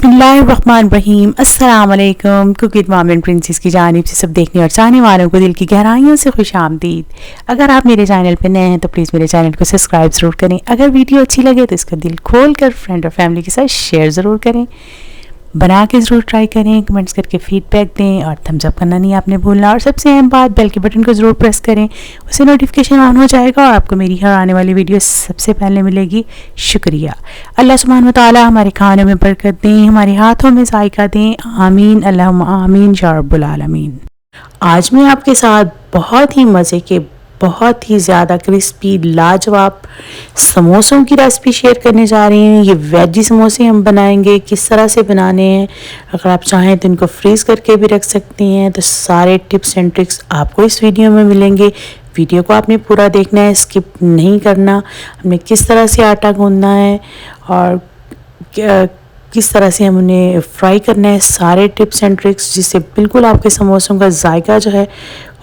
बिस्मिल्लाहिर्रहमानिर्रहीम अस्सलाम वालेकुम। Cook with mom and princess की जानिब से सब देखने और चाहने वालों को दिल की गहराइयों से खुश आमदीद। अगर आप मेरे चैनल पर नए हैं तो प्लीज़ मेरे चैनल को सब्सक्राइब ज़रूर करें। अगर वीडियो अच्छी लगे तो इसका दिल खोल कर फ्रेंड और फैमिली के साथ शेयर ज़रूर करें। बना के ज़रूर ट्राई करें, कमेंट्स करके फीडबैक दें और थम्स अप करना नहीं आपने भूलना। और सबसे अहम बात, बेल के बटन को ज़रूर प्रेस करें, उससे नोटिफिकेशन ऑन हो जाएगा और आपको मेरी हर आने वाली वीडियो सबसे पहले मिलेगी। शुक्रिया। अल्लाह सुब्हान व तआला हमारे खानों में बरकत दें, हमारे हाथों में जायका दें। आमीन अल्लाहुम्मा आमीन या रब्बुल आलमीन। आज मैं आपके साथ बहुत ही मज़े के, बहुत ही ज़्यादा क्रिस्पी लाजवाब समोसों की रेसिपी शेयर करने जा रही हूँ। ये वेजी समोसे हम बनाएंगे। किस तरह से बनाने हैं, अगर आप चाहें तो इनको फ्रीज़ करके भी रख सकती हैं। तो सारे टिप्स एंड ट्रिक्स आपको इस वीडियो में मिलेंगे। वीडियो को आपने पूरा देखना है, स्किप नहीं करना। हमें किस तरह से आटा गूंदना है और किस तरह से हम उन्हें फ्राई करना है, सारे टिप्स एंड ट्रिक्स, जिससे बिल्कुल आपके समोसों का जायका जो है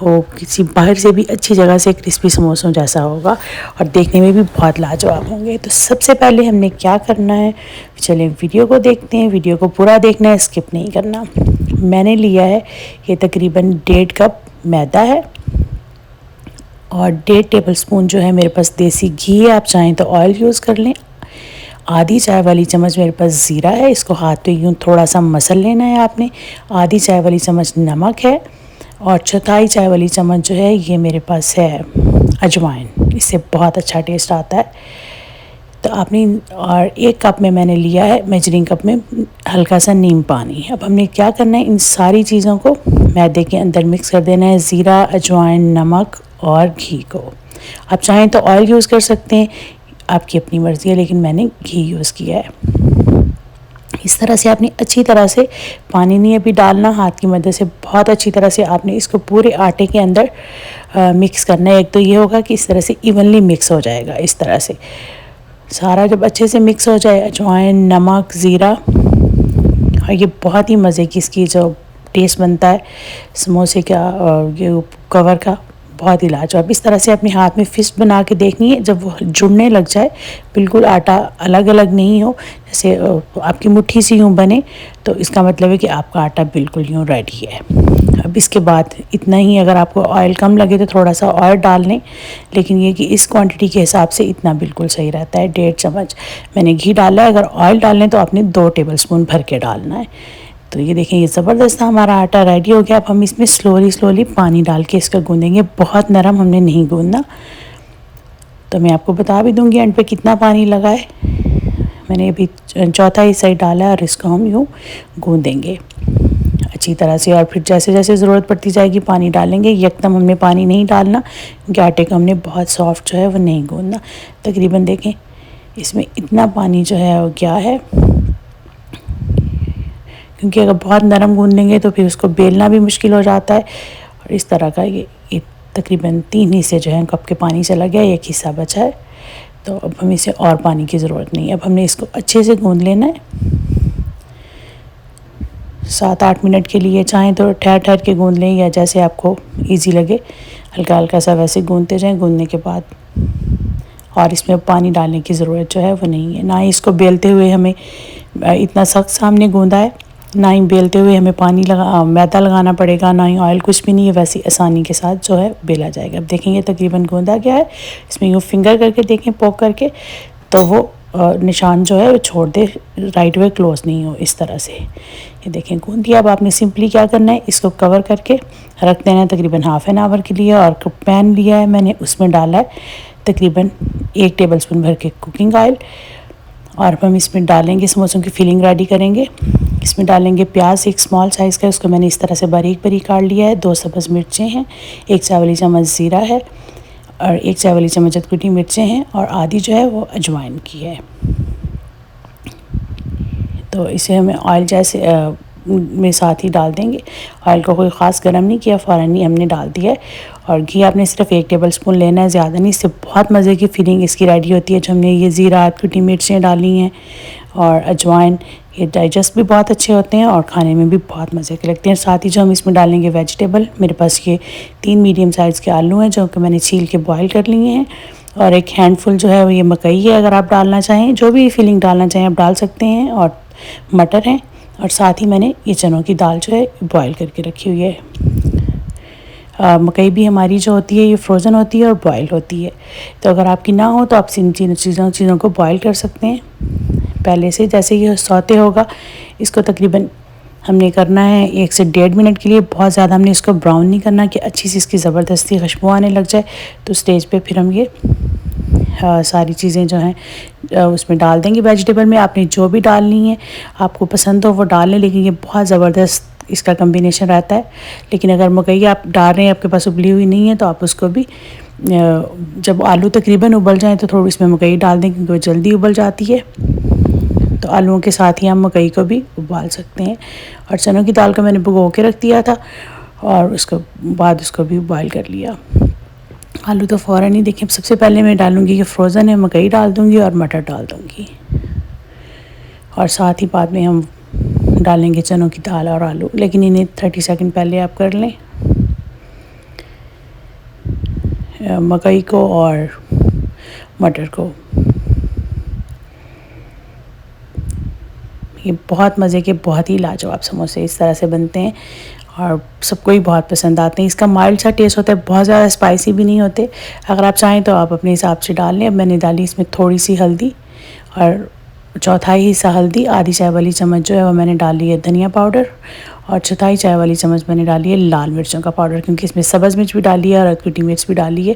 वो किसी बाहर से भी अच्छी जगह से क्रिस्पी समोसों जैसा होगा और देखने में भी बहुत लाजवाब होंगे। तो सबसे पहले हमने क्या करना है, चलिए वीडियो को देखते हैं। वीडियो को पूरा देखना है, स्किप नहीं करना। मैंने लिया है ये तकरीबन 1.5 कप मैदा है और 1.5 टेबलस्पून जो है मेरे पास देसी घी है। आप चाहें तो ऑयल यूज़ कर लें। आधी चाय वाली चम्मच मेरे पास ज़ीरा है, इसको हाथ पे यूँ थोड़ा सा मसल लेना है आपने। आधी चाय वाली चम्मच नमक है और चौथाई चाय वाली चम्मच जो है ये मेरे पास है अजवाइन। इससे बहुत अच्छा टेस्ट आता है। तो आपने, और 1 कप में मैंने लिया है मेजरिंग कप में हल्का सा नीम पानी। अब हमने क्या करना है, इन सारी चीज़ों को मैदे के अंदर मिक्स कर देना है, ज़ीरा, अजवाइन, नमक और घी को। आप चाहें तो ऑयल यूज़ कर सकते हैं, आपकी अपनी मर्ज़ी है, लेकिन मैंने घी यूज़ किया है। इस तरह से आपने अच्छी तरह से, पानी नहीं अभी डालना, हाथ की मदद से बहुत अच्छी तरह से आपने इसको पूरे आटे के अंदर मिक्स करना है। एक तो ये होगा कि इस तरह से इवनली मिक्स हो जाएगा। इस तरह से सारा जब अच्छे से मिक्स हो जाए, अजवाइन, नमक, ज़ीरा, और ये बहुत ही मज़े की इसकी जो टेस्ट बनता है समोसे का और ये कवर का, बहुत ही लाजवाब। इस तरह से अपने हाथ में फिस्ट बना के देखनी है। जब वो जुड़ने लग जाए, बिल्कुल आटा अलग अलग नहीं हो, जैसे आपकी मुट्ठी सी यूँ बने, तो इसका मतलब है कि आपका आटा बिल्कुल यूँ रेडी है। अब इसके बाद इतना ही, अगर आपको ऑयल कम लगे तो थोड़ा सा ऑयल डाल लें, लेकिन ये कि इस क्वांटिटी के हिसाब से इतना बिल्कुल सही रहता है। 1.5 चम्मच मैंने घी डाला है। अगर ऑयल डालने तो आपने 2 टेबलस्पून भर के डालना है। तो ये देखें, ये ज़बरदस्त हमारा आटा रेडी हो गया। अब हम इसमें स्लोली पानी डाल के इसका गूँधेंगे। बहुत नरम हमने नहीं गूँधना। तो मैं आपको बता भी दूँगी एंड पे कितना पानी लगा है। मैंने अभी चौथा हिस्सा डाला है और इसको हम यूँ गूँधेंगे अच्छी तरह से। और फिर जैसे जैसे ज़रूरत पड़ती जाएगी पानी डालेंगे। एकदम हमने पानी नहीं डालना, क्योंकि आटे को हमने बहुत सॉफ्ट जो है वो नहीं गूँधना। तकरीबन देखें इसमें इतना पानी जो है वो क्या है, क्योंकि अगर बहुत नरम गूँधेंगे तो फिर उसको बेलना भी मुश्किल हो जाता है। और इस तरह का ये तकरीबन 3 हिस्से जो हैं कप के पानी चला गया, 1 हिस्सा बचा है। तो अब हमें इसे और पानी की ज़रूरत नहीं है। अब हमने इसको अच्छे से गूँध लेना है 7-8 मिनट के लिए। चाहें तो ठहर के गूँध लें, या जैसे आपको ईजी लगे हल्का हल्का सा वैसे गूँधते जाएँ। गूँधने के बाद और इसमें पानी डालने की ज़रूरत जो है वो नहीं है। ना ही इसको बेलते हुए हमें इतना सख्त सामने गूँधा है, ना ही बेलते हुए हमें मैदा लगाना पड़ेगा, ना ही ऑयल, कुछ भी नहीं है। वैसी आसानी के साथ जो है बेला जाएगा। अब देखेंगे तकरीबन गूँधा गया है। इसमें यूँ फिंगर करके देखें, पोक करके, तो वो निशान जो है वो छोड़ दे, राइट वे क्लोज नहीं हो। इस तरह से ये देखें गूँध दिया। अब आपने सिंपली क्या करना है, इसको कवर करके रख देना है तकरीबन ½ एन आवर के लिए। और पैन लिया है मैंने, उसमें डाला है तकरीबन 1 टेबलस्पून भर के कुकिंग ऑयल। और हम इसमें डालेंगे, समोसों की फिलिंग रेडी करेंगे। इसमें डालेंगे प्याज, 1 स्मॉल साइज़ का, उसको मैंने इस तरह से बारीक काट लिया है। 2 सब्ज़ मिर्चें हैं, 1 चाय वाली चम्मच ज़ीरा है और 1 चाय वाली चम्मच कुटी मिर्चें हैं, और आधी जो है वो अजवाइन की है। तो इसे हमें ऑयल जैसे में साथ ही डाल देंगे। ऑयल को कोई ख़ास गर्म नहीं किया, फ़ौरन ही हमने डाल दिया है। और घी आपने सिर्फ 1 टेबलस्पून लेना है, ज़्यादा नहीं। इससे बहुत मज़े की फीलिंग इसकी रेडी होती है। जो हमने ये ज़ीरा, कुटी मिर्चें डाली हैं और अजवाइन, ये डाइजेस्ट भी बहुत अच्छे होते हैं और खाने में भी बहुत मज़े के लगते हैं। साथ ही जो हम इसमें डालेंगे वेजिटेबल, मेरे पास ये 3 मीडियम साइज़ के आलू हैं जो कि मैंने छील के बॉयल कर लिए हैं। और 1 हैंडफुल जो है वो ये मकई है। अगर आप डालना चाहें, जो भी फिलिंग डालना चाहें आप डाल सकते हैं। और मटर हैं और साथ ही मैंने ये चनों की दाल जो है बॉईल करके रखी हुई है। मकई भी हमारी जो होती है ये फ्रोज़न होती है और बॉयल होती है, तो अगर आपकी ना हो तो आप इन चीज़ों को बॉयल कर सकते हैं पहले से। जैसे ये सौते होगा, इसको तकरीबन हमने करना है 1 से 1.5 मिनट के लिए। बहुत ज़्यादा हमने इसको ब्राउन नहीं करना कि अच्छी सी इसकी ज़बरदस्ती खुशबू आने लग जाए। तो स्टेज पे फिर हम ये सारी चीज़ें जो हैं उसमें डाल देंगे। वेजिटेबल में आपने जो भी डालनी है आपको पसंद हो वो डाल लें, लेकिन ये बहुत ज़बरदस्त इसका कम्बिनेशन रहता है। लेकिन अगर मकई आप डाल रहे हैं, आपके पास उबली हुई नहीं है, तो आप उसको भी जब आलू तकरीबन उबल जाएँ तो थोड़ी इसमें मकई डाल दें, क्योंकि वो जल्दी उबल जाती है। तो आलूओं के साथ ही हम मकई को भी उबाल सकते हैं। और चनों की दाल को मैंने भिगो के रख दिया था और उसको बाद उसको भी बॉयल कर लिया। आलू तो फ़ौरन ही देखें, सबसे पहले मैं डालूँगी कि फ्रोज़न है, मकई डाल दूँगी और मटर डाल दूँगी, और साथ ही बाद में हम डालेंगे चनों की दाल और आलू। लेकिन इन्हें 30 सेकंड पहले आप कर लें, मकई को और मटर को। ये बहुत मज़े के, बहुत ही लाजवाब समोसे इस तरह से बनते हैं और सबको ही बहुत पसंद आते हैं। इसका माइल्ड सा टेस्ट होता है, बहुत ज़्यादा स्पाइसी भी नहीं होते। अगर आप चाहें तो आप अपने हिसाब से डाल लें। अब मैंने डाली इसमें थोड़ी सी हल्दी और चौथाई हिस्सा हल्दी, आधी चाय वाली चम्मच जो है वो मैंने डाली है धनिया पाउडर, और चौथाई चाय वाली चम्मच मैंने डाली है लाल मिर्चों का पाउडर, क्योंकि इसमें सब्ज़ मिर्च भी डाली है और कुटी मिर्च भी डाली है।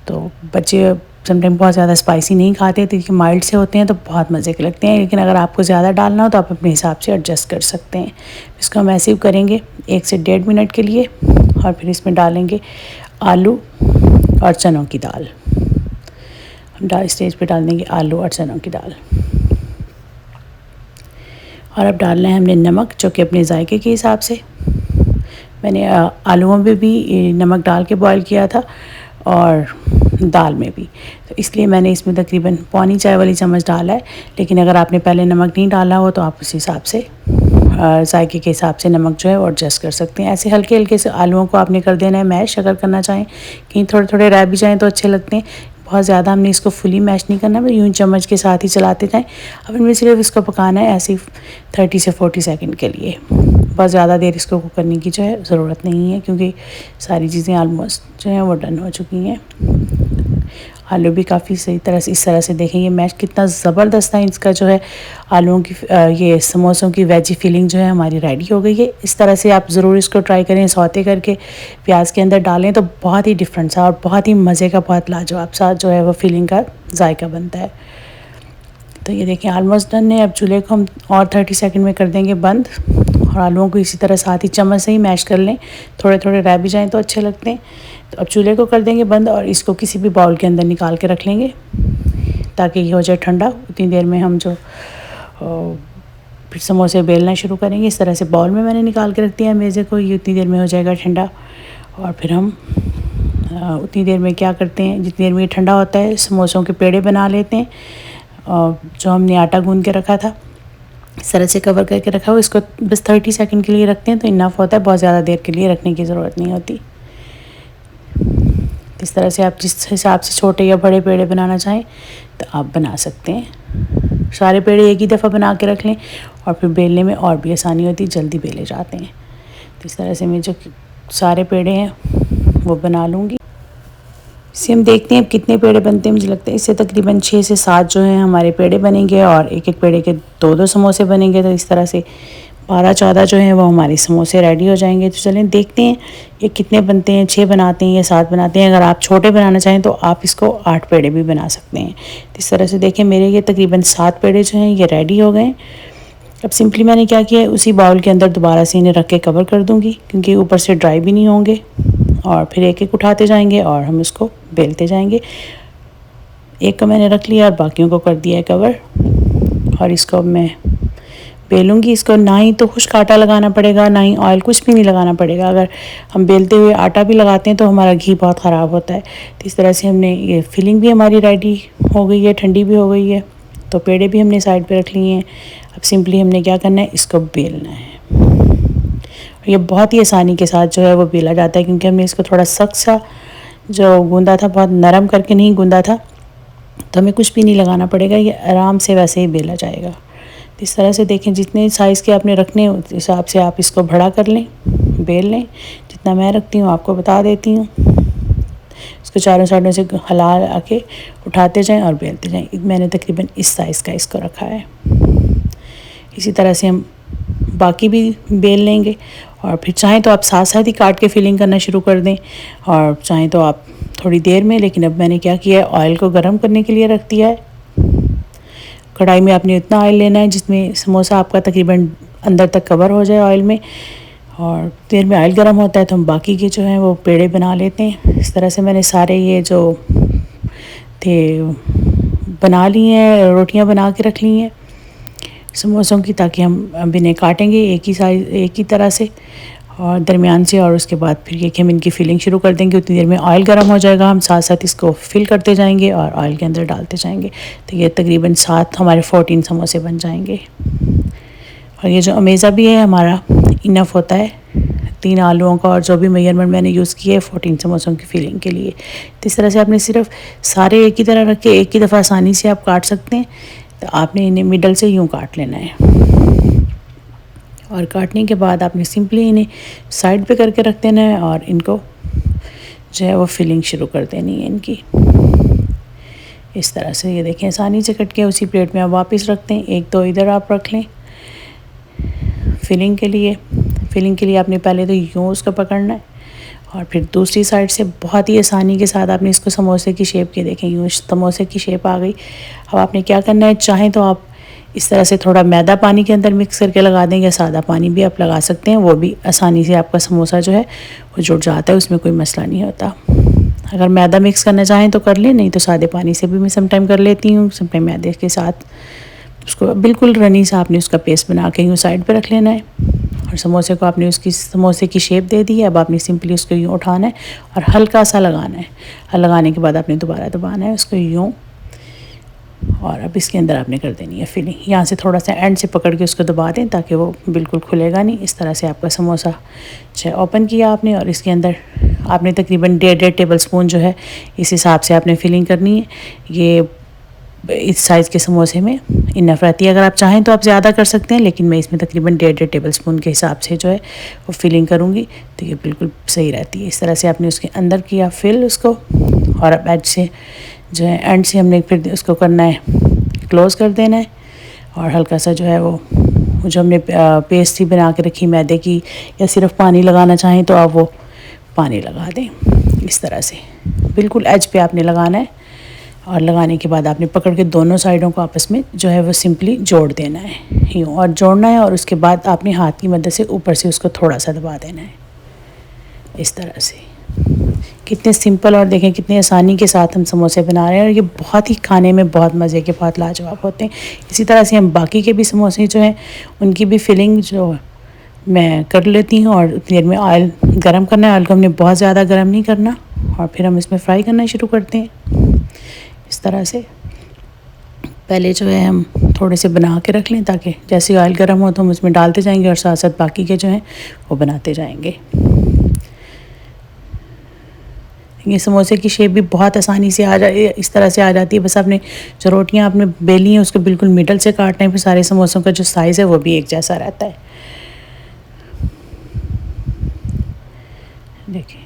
तो बच्चे समटाइम बहुत ज़्यादा स्पाइसी नहीं खाते, तो ये माइल्ड से होते हैं तो बहुत मज़े के लगते हैं। लेकिन अगर आपको ज़्यादा डालना हो तो आप अपने हिसाब से एडजस्ट कर सकते हैं। इसको हम ऐसे ही करेंगे 1 से 1.5 मिनट के लिए, और फिर इसमें डालेंगे आलू और चनों की दाल। हम स्टेज पे डाल देंगे आलू और चनों की दाल, और अब डालना है हमने नमक, जो कि अपने जायके के हिसाब से। मैंने आलूओं में भी नमक डाल के बॉईल किया था और दाल में भी, तो इसलिए मैंने इसमें तकरीबन पौनी चाय वाली चम्मच डाला है। लेकिन अगर आपने पहले नमक नहीं डाला हो तो आप उस हिसाब से जायके के हिसाब से नमक जो है वो एडजस्ट कर सकते हैं। ऐसे हल्के हल्के से आलूओं को आपने कर देना है मैश, अगर करना चाहें। कहीं थोड़े थोड़े रह भी जाएँ तो अच्छे लगते हैं। बहुत ज़्यादा हमने इसको फुली मैश नहीं करना, बस यूँ चम्मच के साथ ही चलाते जाएँ। अब इनमें सिर्फ इसको पकाना है ऐसे 30 से 40 सेकंड के लिए। बहुत ज़्यादा देर इसको कुक करने की जो है ज़रूरत नहीं है, क्योंकि सारी चीज़ें ऑलमोस्ट जो हैं वो डन हो चुकी हैं। आलू भी काफ़ी सही तरह से इस तरह से देखें, ये मैश कितना ज़बरदस्त है। इसका जो है आलूओं की ये समोसों की वेजी फीलिंग जो है हमारी रेडी हो गई है। इस तरह से आप ज़रूर इसको ट्राई करें, सौते करके प्याज के अंदर डालें तो बहुत ही डिफरेंट सा और बहुत ही मज़े का, बहुत लाजवाब सा जो है वो फीलिंग का जायका बनता है। तो ये देखें ऑलमोस्ट डन है। अब चूल्हे को हम और 30 सेकंड में कर देंगे बंद, और आलूओं को इसी तरह साथ ही चम्मच से ही मैश कर लें। थोड़े थोड़े रह भी जाएँ तो अच्छे लगते हैं। तो अब चूल्हे को कर देंगे बंद और इसको किसी भी बाउल के अंदर निकाल के रख लेंगे ताकि ये हो जाए ठंडा। उतनी देर में हम जो फिर समोसे बेलना शुरू करेंगे। इस तरह से बाउल में मैंने निकाल के रख दिया मेज़े को, ये उतनी देर में हो जाएगा ठंडा। और फिर हम उतनी देर में क्या करते हैं, जितनी देर में ये ठंडा होता है समोसों के पेड़े बना लेते हैं। जो हमने आटा गूंद के रखा था इस तरह से कवर करके रखा हुआ, इसको बस 30 सेकंड के लिए रखते हैं तो इनफ होता है। बहुत ज़्यादा देर के लिए रखने की ज़रूरत नहीं होती। इस तरह से आप जिस हिसाब से छोटे या बड़े पेड़े बनाना चाहें तो आप बना सकते हैं। सारे पेड़े एक ही दफ़ा बना के रख लें और फिर बेलने में और भी आसानी होती है, जल्दी बेले जाते हैं। तो इस तरह से मैं जो सारे पेड़े हैं वो बना लूँगी। इसे हम देखते हैं अब कितने पेड़े बनते हैं। मुझे लगता है इससे तकरीबन 6 से 7 जो हैं हमारे पेड़े बनेंगे, और एक एक पेड़े के 2-2 समोसे बनेंगे। तो इस तरह से 12-14 जो हैं वो हमारे समोसे रेडी हो जाएंगे। तो चलें देखते हैं ये कितने बनते हैं, 6 बनाते हैं या 7 बनाते हैं। अगर आप छोटे बनाना चाहें तो आप इसको 8 पेड़े भी बना सकते हैं। तो इस तरह से देखें मेरे ये तकरीबन 7 पेड़े जो हैं ये रेडी हो गए। अब सिंपली मैंने क्या किया है, उसी बाउल के अंदर दोबारा से इन्हें रख के कवर कर दूँगी, क्योंकि ऊपर से ड्राई भी नहीं होंगे। और फिर एक एक उठाते जाएंगे और हम इसको बेलते जाएंगे। एक को मैंने रख लिया और बाकियों को कर दिया है कवर, और इसको अब मैं बेलूँगी। इसको ना ही तो खुश्क आटा लगाना पड़ेगा, ना ही ऑयल, कुछ भी नहीं लगाना पड़ेगा। अगर हम बेलते हुए आटा भी लगाते हैं तो हमारा घी बहुत ख़राब होता है। तो इस तरह से हमने ये फिलिंग भी हमारी रेडी हो गई है, ठंडी भी हो गई है। तो पेड़े भी हमने साइड पे रख लिए हैं। अब सिंपली हमने क्या करना है, इसको बेलना है। ये बहुत ही आसानी के साथ जो है वो बेला जाता है, क्योंकि हमने इसको थोड़ा सख्त सा जो गूंदा था, बहुत नरम करके नहीं गूंदा था। तो हमें कुछ भी नहीं लगाना पड़ेगा, ये आराम से वैसे ही बेला जाएगा। इस तरह से देखें, जितने साइज़ के आपने रखने हैं उस हिसाब से आप इसको बड़ा कर लें, बेल लें। जितना मैं रखती हूँ आपको बता देती हूँ। इसको चारों साइडों से हिला आके उठाते जाएं और बेलते जाएं। मैंने तकरीबन इस साइज़ का इसको रखा है। इसी तरह से हम बाकी भी बेल लेंगे और फिर चाहें तो आप साथ साथ ही काट के फिलिंग करना शुरू कर दें और चाहें तो आप थोड़ी देर में। लेकिन अब मैंने क्या किया है, ऑयल को गर्म करने के लिए रख दिया है। कढ़ाई में आपने उतना ऑयल लेना है जिसमें समोसा आपका तकरीबन अंदर तक कवर हो जाए ऑयल में। और देर में ऑयल गर्म होता है तो हम बाकी के जो हैं वो पेड़े बना लेते हैं। इस तरह से मैंने सारे ये जो थे बना लिए हैं, रोटियां बना के रख ली हैं समोसों की, ताकि हम अब इन्हें काटेंगे एक ही साइज एक ही तरह से और दरमियान से। और उसके बाद फिर ये कि हम इनकी फिलिंग शुरू कर देंगे। उतनी देर में ऑयल गर्म हो जाएगा, हम साथ साथ इसको फिल करते जाएंगे और ऑयल के अंदर डालते जाएंगे। तो ये तकरीबन 7 हमारे 14 समोसे बन जाएंगे। और ये जो अमेज़ा भी है हमारा इनफ होता है 3 आलूओं का, और जो भी मेजरमेंट मैंने यूज़ किया है 14 समोसों की फिलिंग के लिए। तो इस तरह से आपने सिर्फ सारे एक ही तरह रख के एक ही दफ़ा आसानी से आप काट सकते हैं। तो आपने इन्हें मिडल से यूँ काट लेना है और काटने के बाद आपने सिंपली इन्हें साइड पे करके रख देना है और इनको जो है वो फिलिंग शुरू कर देनी है इनकी। इस तरह से ये देखें आसानी से कट के उसी प्लेट में आप वापस रखते हैं। 1-2 इधर आप रख लें फिलिंग के लिए। फिलिंग के लिए आपने पहले तो यूँ उसको पकड़ना है और फिर दूसरी साइड से बहुत ही आसानी के साथ आपने इसको समोसे की शेप के देखें, यूँ समोसे की शेप आ गई। अब आपने क्या करना है, चाहें तो आप इस तरह से थोड़ा मैदा पानी के अंदर मिक्स करके लगा दें या सादा पानी भी आप लगा सकते हैं, वो भी आसानी से आपका समोसा जो है वो जुड़ जाता है, उसमें कोई मसला नहीं होता। अगर मैदा मिक्स करना चाहें तो कर लें, नहीं तो सादे पानी से भी मैं समटाइम कर लेती हूँ। समटाइम मैदे के साथ उसको बिल्कुल रनी से आपने उसका पेस्ट बना के यूँ साइड पर रख लेना है और समोसे को आपने उसकी समोसे की शेप दे दी है। अब आपने सिंपली उसको यूँ उठाना है और हल्का सा लगाना है, और लगाने के बाद आपने दोबारा दबाना है उसको यूँ, और अब इसके अंदर आपने कर देनी है फिलिंग। यहाँ से थोड़ा सा एंड से पकड़ के उसको दबा दें ताकि वो बिल्कुल खुलेगा नहीं। इस तरह से आपका समोसा जो ओपन किया आपने, और इसके अंदर आपने तकरीबन 1.5 टेबल स्पून जो है इस हिसाब से आपने फिलिंग करनी है। ये इस साइज़ के समोसे में इनफ रहती है। अगर आप चाहें तो आप ज़्यादा कर सकते हैं, लेकिन मैं इसमें तकरीबन 1.5 टेबल स्पून के हिसाब से जो है वो फिलिंग करूँगी, तो ये बिल्कुल सही रहती है। इस तरह से आपने उसके अंदर किया फिल उसको, और अब एज से जो है एंड से हमने फिर उसको करना है क्लोज़ कर देना है। और हल्का सा जो है वो जो हमने पेस्ट ही बना के रखी मैदे की, या सिर्फ पानी लगाना चाहें तो आप वो पानी लगा दें। इस तरह से बिल्कुल एज पे आपने लगाना है, और लगाने के बाद आपने पकड़ के दोनों साइडों को आपस में जो है वो सिंपली जोड़ देना है यूँ, और जोड़ना है। और उसके बाद आपने हाथ की मदद से ऊपर से उसको थोड़ा सा दबा देना है इस तरह से। कितने सिंपल और देखें कितनी आसानी के साथ हम समोसे बना रहे हैं, और ये बहुत ही खाने में बहुत मज़े के, बहुत लाजवाब होते हैं। इसी तरह से हम बाकी के भी समोसे जो हैं उनकी भी फिलिंग जो मैं कर लेती हूँ। और उतनी देर में ऑयल गर्म करना है, ऑयल को हमने बहुत ज़्यादा गर्म नहीं करना, और फिर हम इसमें फ्राई करना शुरू करते हैं। इस तरह से पहले जो है हम थोड़े से बना के रख लें, ताकि जैसे ऑयल गर्म हो तो हम उसमें डालते जाएंगे और साथ साथ बाकी के जो हैं वो बनाते जाएंगे। ये समोसे की शेप भी बहुत आसानी से आ जाए, इस तरह से आ जाती है। बस आपने जो रोटियां आपने बेली हैं उसको बिल्कुल मिडल से काटना है, फिर सारे समोसों का जो साइज़ है वो भी एक जैसा रहता है। देखिए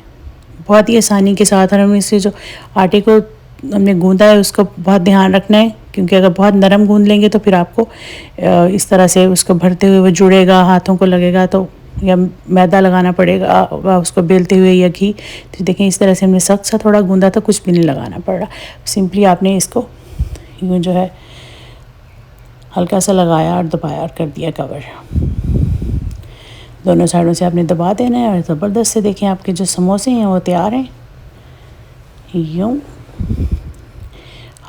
बहुत ही आसानी के साथ। और हम इससे जो आटे को हमने गूंदा है उसको बहुत ध्यान रखना है, क्योंकि अगर बहुत नरम गूंद लेंगे तो फिर आपको इस तरह से उसको भरते हुए वो जुड़ेगा, हाथों को लगेगा, तो या मैदा लगाना पड़ेगा उसको बेलते हुए या घी। तो देखें इस तरह से हमने सख्त सा थोड़ा गूंदा था, कुछ भी नहीं लगाना पड़ रहा। सिंपली आपने इसको यूँ जो है हल्का सा लगाया और दबाया और कर दिया कवर। दोनों साइडों से आपने दबा देना है, और ज़बरदस्त से देखें आपके जो समोसे हैं वो तैयार हैं। यूँ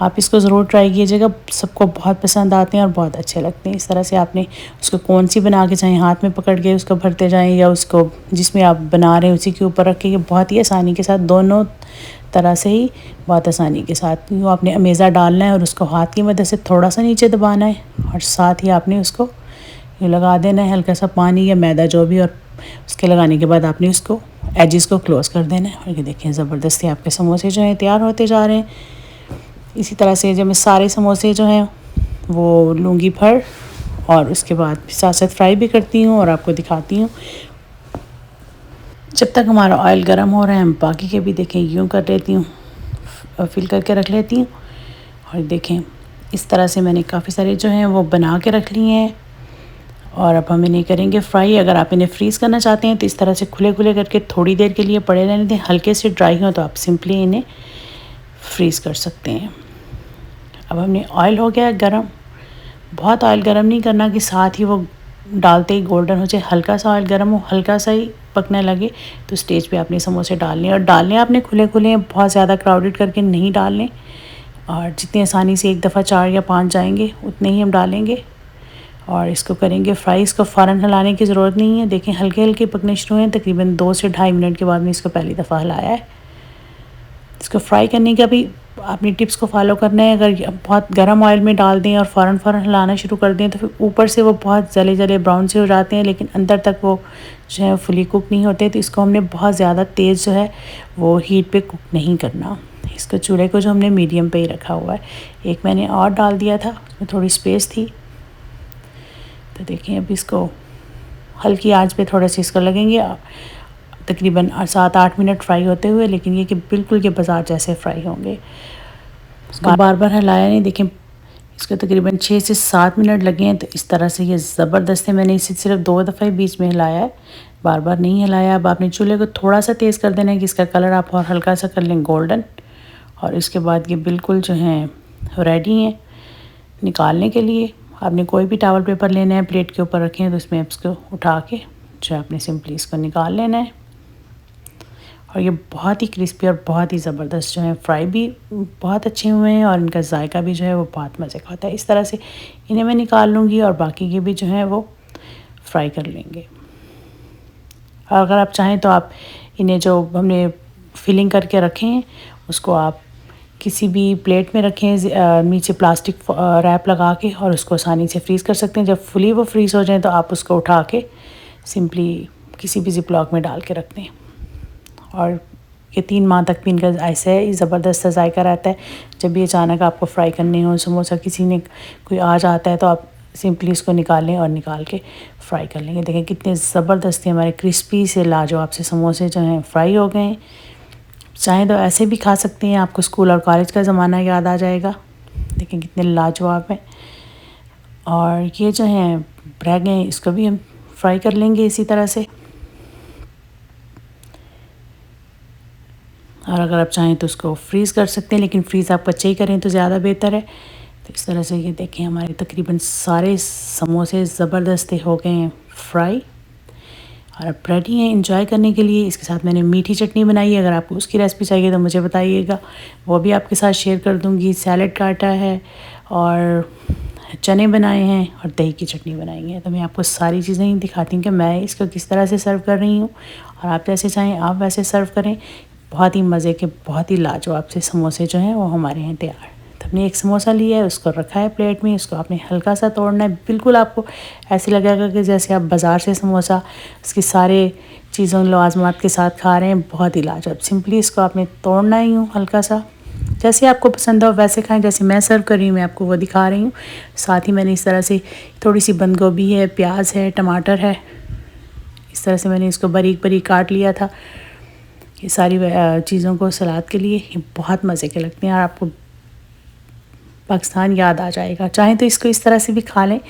आप इसको ज़रूर ट्राई कीजिएगा, सबको बहुत पसंद आते हैं और बहुत अच्छे लगते हैं। इस तरह से आपने उसको कौन सी बना के चाहें हाथ में पकड़ के उसको भरते जाएं, या उसको जिसमें आप बना रहे हैं उसी के ऊपर रख के, बहुत ही आसानी के साथ दोनों तरह से ही बहुत आसानी के साथ यूँ आपने अमेज़ा डालना है और उसको हाथ की मदद से थोड़ा सा नीचे दबाना है, और साथ ही आपने उसको यूँ लगा देना है हल्का सा पानी या मैदा जो भी, और उसके लगाने के बाद आपने उसको एजिस को क्लोज़ कर देना है। और ये देखें ज़बरदस्ती आपके समोसे जो हैं तैयार होते जा रहे हैं। इसी तरह से जब मैं सारे समोसे जो हैं वो लूँगी भर, और उसके बाद साथ साथ फ्राई भी करती हूँ और आपको दिखाती हूँ। जब तक हमारा ऑयल गर्म हो रहा है, हम बाकी के भी देखें यूँ कर लेती हूँ, फिल करके रख लेती हूँ। और देखें इस तरह से मैंने काफ़ी सारे जो हैं वो बना के रख लिए हैं। और अब हम इन्हें करेंगे फ्राई। अगर आप इन्हें फ्रीज़ करना चाहते हैं तो इस तरह से खुले खुले करके थोड़ी देर के लिए पड़े रहने दें। हल्के से ड्राई हो तो आप सिंपली इन्हें फ्रीज़ कर सकते हैं। अब हमने ऑयल हो गया गरम, बहुत ऑयल गरम नहीं करना कि साथ ही वो डालते ही गोल्डन हो जाए। हल्का सा ऑयल गरम हो, हल्का सा ही पकने लगे तो स्टेज पे आपने समोसे डालने, और डालने आपने खुले खुले, बहुत ज़्यादा क्राउडेड करके नहीं डालने। और जितनी आसानी से एक दफ़ा 4 या 5 जाएंगे उतने ही हम डालेंगे और इसको करेंगे फ्राई। इसको फ़ौरन हिलाने की ज़रूरत नहीं है। देखें हल्के हल्के पकने शुरू हैं। तकरीबन 2 से 2.5 मिनट के बाद में इसको पहली दफ़ा हिलाया है। इसको फ्राई करने का भी आपने टिप्स को फॉलो करना है। अगर बहुत गर्म ऑयल में डाल दें और फ़ौरन हिलाना शुरू कर दें तो फिर ऊपर से वो बहुत जले जले ब्राउन से हो जाते हैं, लेकिन अंदर तक वो जो है फुली कुक नहीं होते। तो इसको हमने बहुत ज़्यादा तेज़ जो है वो हीट पे कुक नहीं करना। इसको चूल्हे को जो हमने मीडियम पे ही रखा हुआ है। एक मैंने और डाल दिया था, उसमें थोड़ी स्पेस थी। तो देखिए अब इसको हल्की आंच पे थोड़ा सा इसको लगेंगे तकरीबन 7-8 मिनट फ्राई होते हुए, लेकिन ये कि बिल्कुल के बाजार जैसे फ्राई होंगे। इसको बार बार हिलाया नहीं। देखें इसको तकरीबन 6 से 7 मिनट लगे हैं। तो इस तरह से ये ज़बरदस्त है। मैंने इसे सिर्फ 2 दफ़ा ही बीच में हिलाया है, बार बार नहीं हिलाया। अब आपने चूल्हे को थोड़ा सा तेज़ कर देना है कि इसका कलर आप और हल्का सा कर लें गोल्डन। और इसके बाद ये बिल्कुल जो हैं रेडी हैं निकालने के लिए। आपने कोई भी टॉवल पेपर लेना है, प्लेट के ऊपर रखें तो उसमें इसको उठा के जो आपने सिंपली इसको निकाल लेना है। और ये बहुत ही क्रिस्पी और बहुत ही ज़बरदस्त जो है, फ्राई भी बहुत अच्छे हुए हैं और इनका जायका भी जो है वो बहुत मज़े का होता है। इस तरह से इन्हें मैं निकाल लूँगी और बाकी के भी जो हैं वो फ्राई कर लेंगे। और अगर आप चाहें तो आप इन्हें जो हमने फिलिंग करके रखे हैं उसको आप किसी भी प्लेट में रखें, नीचे प्लास्टिक रैप लगा के, और उसको आसानी से फ्रीज़ कर सकते हैं। जब फुली वो फ्रीज़ हो जाए तो आप उसको उठा के सिंपली किसी भी ज़िप-लॉक में डाल के रख दें। और ये 3 माह तक भी इनका ऐसे ही ज़बरदस्त जायका रहता है। जब भी अचानक आपको फ्राई करने हो समोसा, किसी ने कोई आ जाता है तो आप सिंपली इसको निकालें और निकाल के फ्राई कर लेंगे। देखें कितने ज़बरदस्त हमारे क्रिस्पी से लाजवाब से समोसे जो हैं फ्राई हो गए हैं। चाहें तो ऐसे भी खा सकते हैं, आपको स्कूल और कॉलेज का ज़माना याद आ जाएगा। देखें कितने लाजवाब हैं। और ये जो हैं रह गए, इसको भी हम फ्राई कर लेंगे इसी तरह से। और अगर आप चाहें तो उसको फ्रीज़ कर सकते हैं, लेकिन फ्रीज़ आप कच्चे ही करें तो ज़्यादा बेहतर है। तो इस तरह से ये देखें हमारे तकरीबन सारे समोसे ज़बरदस्त हो गए हैं फ्राई और अब रेडी हैं इंजॉय करने के लिए। इसके साथ मैंने मीठी चटनी बनाई है। अगर आपको उसकी रेसिपी चाहिए तो मुझे बताइएगा, वो भी आपके साथ शेयर कर दूँगी। सैलड काटा है और चने बनाए हैं और दही की चटनी बनाई है। तो मैं आपको सारी चीज़ें ही दिखाती हूँ कि मैं इसको किस तरह से सर्व कर रही हूँ, और आप जैसे चाहें आप वैसे सर्व करें। बहुत ही मज़े के, बहुत ही लाजवाब से समोसे जो हैं वो हमारे यहाँ तैयार। तो हमने एक समोसा लिया है, उसको रखा है प्लेट में। इसको आपने हल्का सा तोड़ना है। बिल्कुल आपको ऐसे लगेगा कि जैसे आप बाज़ार से समोसा उसकी सारे चीज़ों लवाज़मात के साथ खा रहे हैं। बहुत ही लाजवाब। सिंपली इसको आपने तोड़ना ही हूँ हल्का सा, जैसे आपको पसंद हो वैसे खाएं। जैसे मैं सर्व कर रही हूँ मैं आपको वो दिखा रही हूँ। साथ ही मैंने इस तरह से थोड़ी सी बंद गोभी है, प्याज है, टमाटर है, इस तरह से मैंने इसको बारीक बारीक काट लिया था। ये सारी चीज़ों को सलाद के लिए ये बहुत मज़े के लगते हैं और आपको पाकिस्तान याद आ जाएगा। चाहें तो इसको इस तरह से भी खा लें,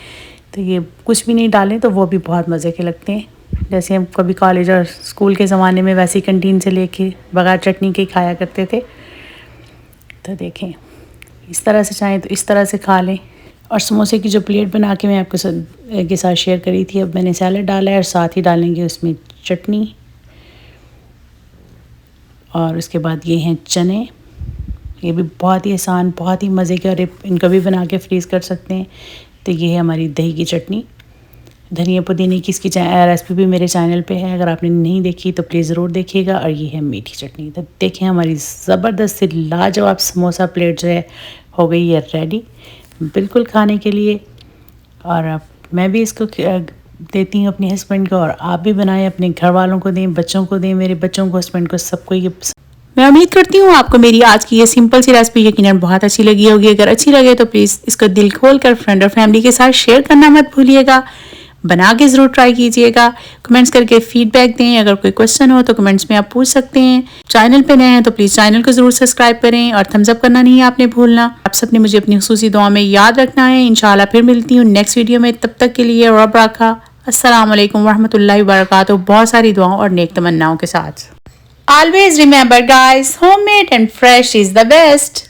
तो ये कुछ भी नहीं डालें तो वो भी बहुत मज़े के लगते हैं। जैसे हम कभी कॉलेज और स्कूल के ज़माने में वैसे ही कैंटीन से लेके बगैर चटनी के खाया करते थे। तो देखें इस तरह से चाहें तो इस तरह से खा लें। और समोसे की जो प्लेट बना के मैं आपको के साथ शेयर करी थी, अब मैंने सैलड डाला है और साथ ही डालेंगे उसमें चटनी। और उसके बाद ये हैं चने, ये भी बहुत ही आसान, बहुत ही मज़े के, और इनको भी बना के फ्रीज़ कर सकते हैं। तो ये है हमारी दही की चटनी। धनिया पुदीने की इसकी रेसिपी भी मेरे चैनल पे है, अगर आपने नहीं देखी तो प्लीज़ ज़रूर देखिएगा। और ये है मीठी चटनी। तो देखें हमारी ज़बरदस्त से लाजवाब समोसा प्लेट जो है हो गई है रेडी, बिल्कुल खाने के लिए। और अब मैं भी इसको देती हूँ अपने हस्बैंड को, और आप भी बनाएं, अपने घर वालों को दें, बच्चों को दें, मेरे बच्चों को, हस्बैंड को, सबको ये मैं उम्मीद करती हूँ आपको मेरी आज की ये सिंपल सी रेसिपी यकीनन बहुत अच्छी लगी होगी। अगर अच्छी लगे तो प्लीज़ इसको दिल खोल कर फ्रेंड और फैमिली के साथ शेयर करना मत भूलिएगा। बना के ज़रूर ट्राई कीजिएगा। कमेंट्स करके फीडबैक दें। अगर कोई क्वेश्चन हो तो कमेंट्स में आप पूछ सकते हैं। चैनल पे नए हैं तो प्लीज़ चैनल को ज़रूर सब्सक्राइब करें और थम्स अप करना नहीं है आपने भूलना। आप सबने मुझे अपनी खुसूसी दुआ में याद रखना है। इंशाल्लाह फिर मिलती हूँ नेक्स्ट वीडियो में। तब तक के लिए रब रखा। अस्सलाम वालेकुम रहमतुल्लाहि व बरकातुहू। बहुत सारी दुआओं और नेक तमन्नाओं के साथ। Always remember guys, homemade and fresh is the best.